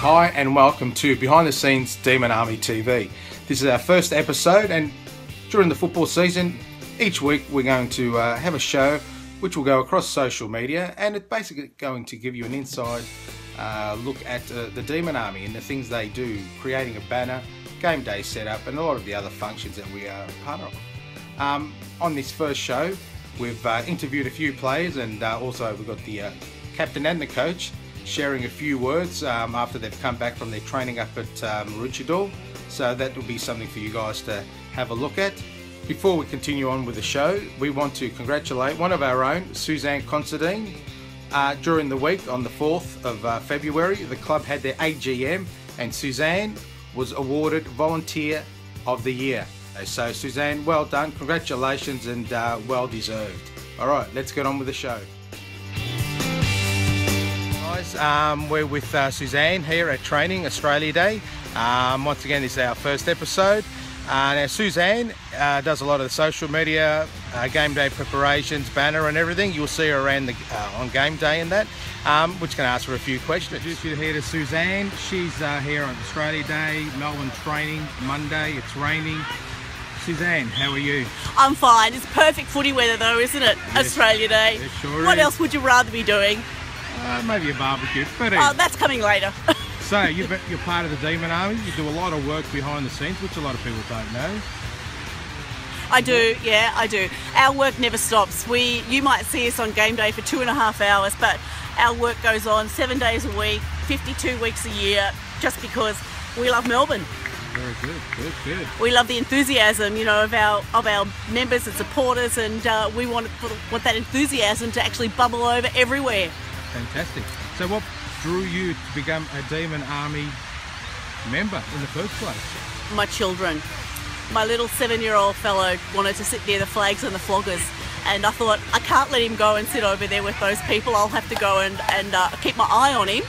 Hi and welcome to Behind the Scenes Demon Army TV. This is our first episode, and during the football season each week we're going to have a show which will go across social media, and it's basically going to give you an inside look at the Demon Army and the things they do, creating a banner, game day setup and a lot of the other functions that we are part of. On this first show we've interviewed a few players, and also we've got the captain and the coach sharing a few words after they've come back from their training up at Maroochydore. So that will be something for you guys to have a look at. Before we continue on with the show, we want to congratulate one of our own, Suzanne Considine. During the week on the 4th of February, the club had their AGM and Suzanne was awarded Volunteer of the Year. So Suzanne, well done, congratulations, and well deserved. Alright, let's get on with the show. We're with Suzanne here at Training Australia Day. Once again, this is our first episode. Now Suzanne does a lot of the social media, game day preparations, banner and everything. You'll see her around on game day and that. We're just going to ask her a few questions. Introduce you here to Suzanne. She's here on Australia Day, Melbourne training, Monday, it's raining. Suzanne, how are you? I'm fine. It's perfect footy weather though, isn't it? Yes. Australia Day. It sure what is. else would you rather be doing? Maybe a barbecue. But that's coming later. So you're part of the Demon Army. You do a lot of work behind the scenes, which a lot of people don't know. I do, yeah, I do. Our work never stops. You might see us on game day for 2.5 hours, but our work goes on 7 days a week, 52 weeks a year, just because we love Melbourne. Very good. We love the enthusiasm, of our members and supporters, and we want that enthusiasm to actually bubble over everywhere. Fantastic. So what drew you to become a Demon Army member in the first place? My children. My little 7-year-old fellow wanted to sit near the flags and the floggers, and I thought, I can't let him go and sit over there with those people. I'll have to go and keep my eye on him,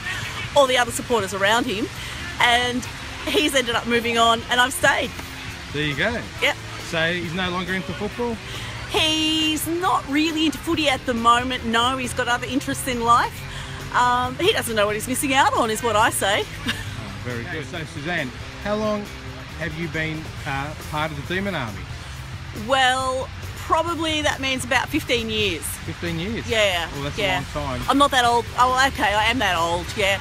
all the other supporters around him, and he's ended up moving on, and I've stayed. There you go. Yep. So he's no longer into football? He's not really into footy at the moment, no. He's got other interests in life. He doesn't know what he's missing out on, is what I say. Oh, very good. So Suzanne, how long have you been part of the Demon Army? Well, probably that means about 15 years. 15 years? Yeah. Well, that's a long time. I'm not that old. Oh, okay, I am that old, yeah.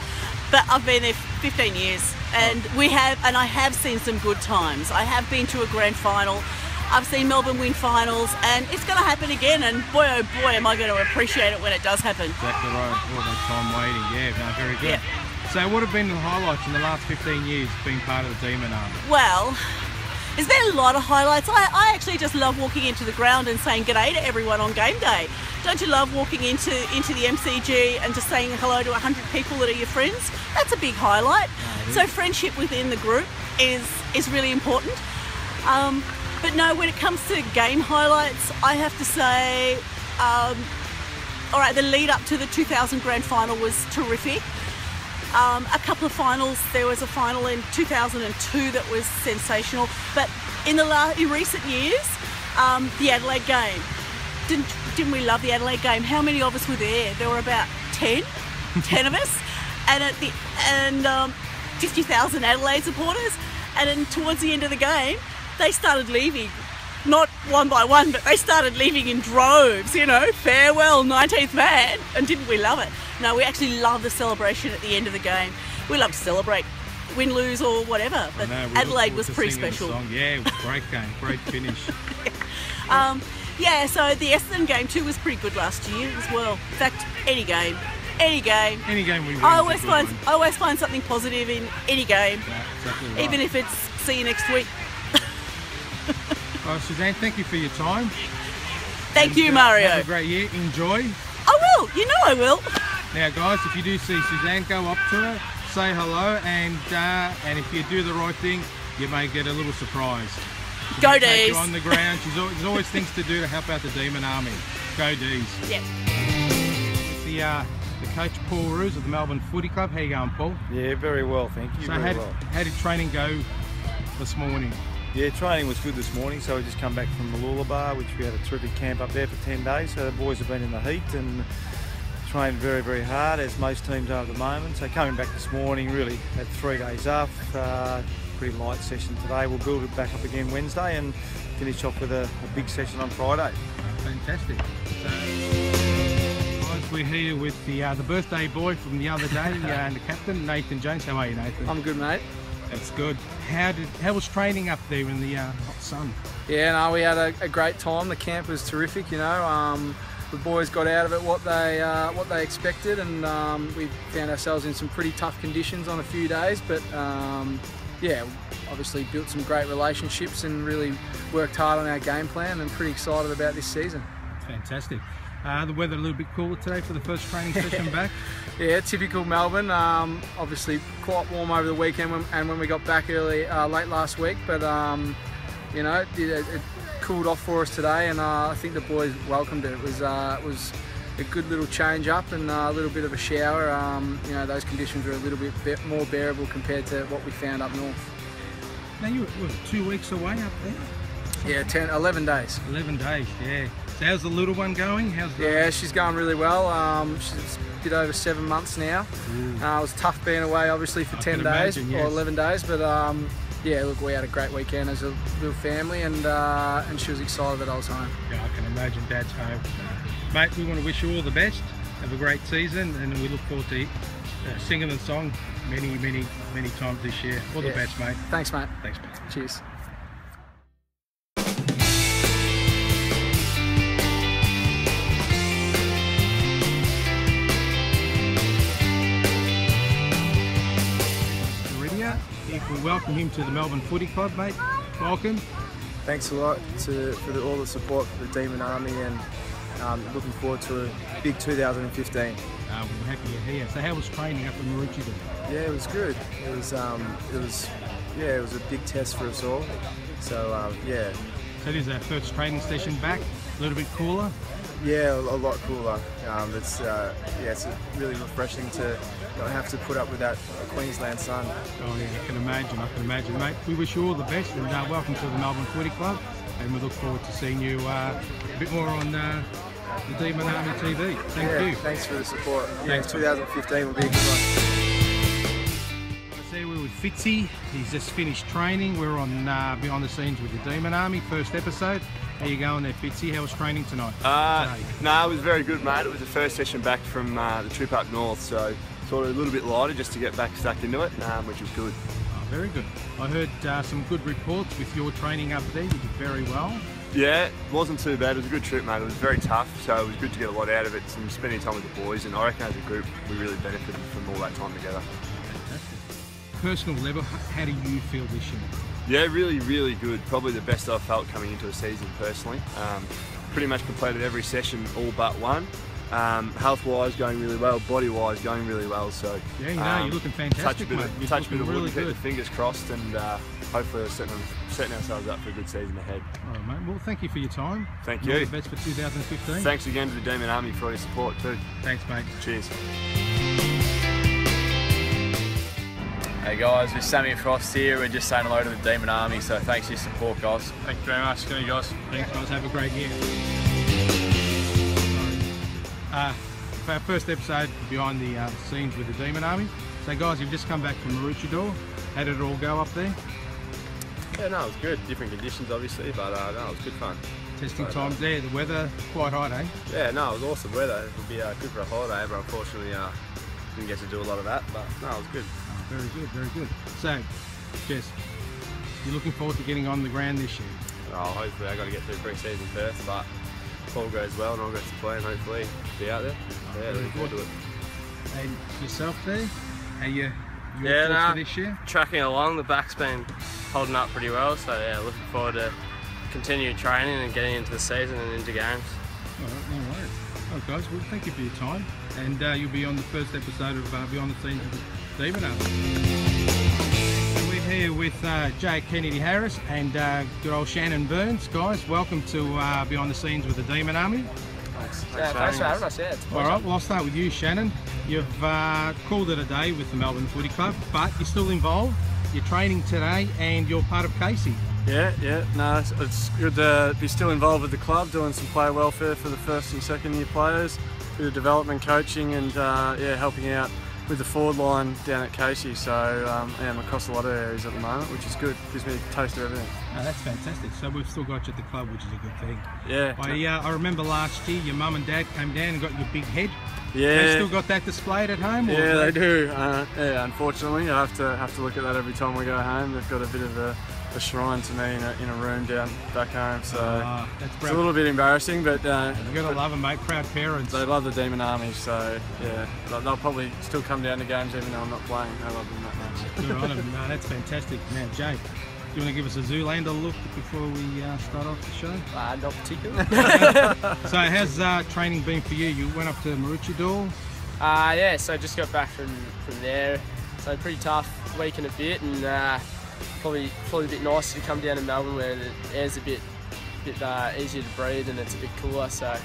But I've been there 15 years, and I have seen some good times. I have been to a grand final. I've seen Melbourne win finals, and it's going to happen again, and boy oh boy am I going to appreciate it when it does happen. Exactly right. All that time waiting. Yeah, no, very good. Yeah. So what have been the highlights in the last 15 years being part of the Demon Army? Well, there's been a lot of highlights. I actually just love walking into the ground and saying g'day to everyone on game day. Don't you love walking into the MCG and just saying hello to 100 people that are your friends? That's a big highlight. So friendship within the group is really important. But no, when it comes to game highlights, I have to say, all right, the lead up to the 2000 grand final was terrific. A couple of finals, there was a final in 2002 that was sensational, but in recent years, the Adelaide game, didn't we love the Adelaide game? How many of us were there? There were about 10 of us, and 50,000 Adelaide supporters, and then towards the end of the game, they started leaving, not one by one, but they started leaving in droves, farewell 19th man, and didn't we love it? No, we actually love the celebration at the end of the game. We love to celebrate, win, lose or whatever, but Adelaide was pretty special. Yeah, it was a great game, great finish. Yeah, so the Essendon game too was pretty good last year as well. In fact, any game we win. I always find something positive in any game, yeah, exactly right. even if it's See you next week. Well, Suzanne, thank you for your time. Thank you, Mario. Have a great year. Enjoy. I will. You know I will. Now, guys, if you do see Suzanne, go up to her, say hello, and if you do the right thing, you may get a little surprise. Go Take D's. you on the ground. There's always things to do to help out the Demon Army. Go D's. Yep. The coach Paul Roos of the Melbourne Footy Club. How you going, Paul? Yeah, very well, thank you. So very well. how did training go this morning? Yeah, training was good this morning. So we just come back from Mooloolaba, which we had a terrific camp up there for 10 days. So the boys have been in the heat and trained very, very hard, as most teams are at the moment. So coming back this morning, really had 3 days off. Pretty light session today. We'll build it back up again Wednesday and finish off with a big session on Friday. Fantastic. So, guys, we're here with the birthday boy from the other day and the captain, Nathan Jones. How are you, Nathan? I'm good, mate. That's good. How was training up there in the hot sun? Yeah, no, we had a great time. The camp was terrific, you know. The boys got out of it what they expected, and we found ourselves in some pretty tough conditions on a few days. But yeah, obviously built some great relationships and really worked hard on our game plan, and pretty excited about this season. Fantastic. The weather a little bit cooler today for the first training session back. Yeah, typical Melbourne. Obviously quite warm over the weekend and when we got back late last week. But you know, it cooled off for us today, and I think the boys welcomed it. It was a good little change up and a little bit of a shower. You know, those conditions were a little bit more bearable compared to what we found up north. Now you were 2 weeks away up there? Yeah, 11 days. 11 days, yeah. So how's the little one going? Yeah, she's going really well. She's a bit over 7 months now. It was tough being away, obviously, for 10 days or 11 days, but yeah, look, we had a great weekend as a little family, and she was excited that I was home. Yeah, I can imagine Dad's home. Mate, we want to wish you all the best. Have a great season, and we look forward to singing the song many times this year. All the best, mate. Thanks, mate. Thanks, mate. Cheers. If we welcome him to the Melbourne Footy Club, mate. Welcome. Thanks a lot for all the support for the Demon Army, and looking forward to a big 2015. We're happy you're here. So how was training up in Maroochydore? Yeah, it was good. It was a big test for us all. So yeah. So this is our first training session back. A little bit cooler. Yeah, a lot cooler. It's really refreshing to not have to put up with that Queensland sun. Oh yeah, I can imagine, mate. We wish you all the best, and welcome to the Melbourne Footy Club, and we look forward to seeing you a bit more on the Demon Army TV. Thank you. Thanks for the support. Thanks. 2015 will be a good one. So we're with Fitzy. He's just finished training. We're on behind the scenes with the Demon Army, first episode. How you going there, Fitzy? How was training tonight? No, it was very good, mate. It was the first session back from the trip up north, so sort of a little bit lighter just to get back stuck into it, which was good. Oh, very good. I heard some good reports with your training up there. You did very well. Yeah, it wasn't too bad. It was a good trip, mate. It was very tough, so it was good to get a lot out of it and spending time with the boys, and I reckon as a group we really benefited from all that time together. Fantastic. Personal level, how do you feel this year? Yeah, really, really good. Probably the best I've felt coming into a season personally. Pretty much completed every session all but one. Health-wise going really well, body-wise going really well. So yeah, you know, you're looking fantastic, mate. Touch a bit of wood, really keep the fingers crossed, and hopefully we're setting ourselves up for a good season ahead. All right, mate. Well, thank you for your time. Thank you. All the best for 2015. Thanks again to the Demon Army for all your support too. Thanks, mate. Cheers. Hey guys, it's Sammy Frost here. We're just saying hello to the Demon Army, so thanks for your support, guys. Thank you very much. Good guys. Thanks, guys. Have a great year. For our first episode behind the scenes with the Demon Army. So guys, you've just come back from Maroochydore. How did it all go up there? Yeah, no, it was good. Different conditions, obviously, but no, it was good fun. Testing times there. The weather quite hot, eh? Yeah, no, it was awesome weather. It would be good for a holiday, but unfortunately didn't get to do a lot of that. But no, it was good. Oh, very good, very good. So, Jess, you're looking forward to getting on the ground this year? Oh, hopefully I got to get through pre-season first, but if all goes well and all goes to plan, hopefully be out there. Yeah, looking forward to it. And yourself there, how you Your thoughts for this year? Tracking along. The back's been holding up pretty well, so yeah, looking forward to continued training and getting into the season and into games. All right, no worries. All right, guys, well, thank you for your time, and you'll be on the first episode of Behind the Scenes with Demon Army. We're here with Jay Kennedy Harris and good old Shannon Burns. Guys, welcome to Behind the Scenes with the Demon Army. Thanks for having us. Yeah, all right, well, I'll start with you, Shannon. You've called it a day with the Melbourne Footy Club, but you're still involved. You're training today, and you're part of Casey. Yeah, no, it's good to be still involved with the club, doing some player welfare for the first and second year players, bit of development coaching, and yeah, helping out with the forward line down at Casey. So yeah, I'm across a lot of areas at the moment, which is good. Gives me a taste of everything. Oh, that's fantastic. So we've still got you at the club, which is a good thing. Yeah. I remember last year your mum and dad came down and got your big head. Yeah. They still got that displayed at home? Or yeah, they do. Yeah, unfortunately, I have to look at that every time we go home. They've got a bit of a shrine to me in a room down back home, so it's a little bit embarrassing, but you gotta love them, mate. Proud parents. They love the Demon Army, so yeah, they'll probably still come down to games even though I'm not playing. They love them that much. Good on them. No, that's fantastic. Now, Jay, do you want to give us a Zoolander look before we start off the show? Not particularly. So how's training been for you? You went up to Maroochydore? Yeah, so just got back from there. So pretty tough week and a bit, and probably a bit nicer to come down to Melbourne where the air's a bit easier to breathe and it's a bit cooler. So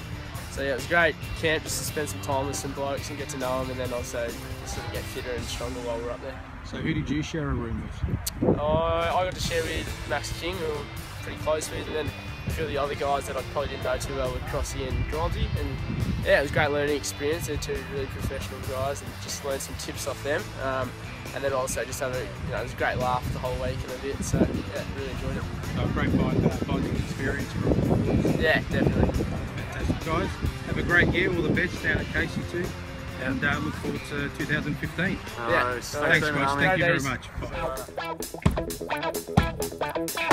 yeah, it was great camp just to spend some time with some blokes and get to know them, and then also sort of get fitter and stronger while we're up there. So who did you share a room with? I got to share with Max King, who I'm pretty close with, and then a few of the other guys that I probably didn't know too well with Crossy and Gronty. And yeah, it was a great learning experience. They're two really professional guys, and just learned some tips off them. And then also just have it was a great laugh the whole week and a bit. So yeah, really enjoyed it. So a great bonding experience. Yeah, definitely. Fantastic, guys. Have a great year. All the best down at Casey too. And look forward to 2015. Yeah. Thanks, guys. Thank you very much. Bye.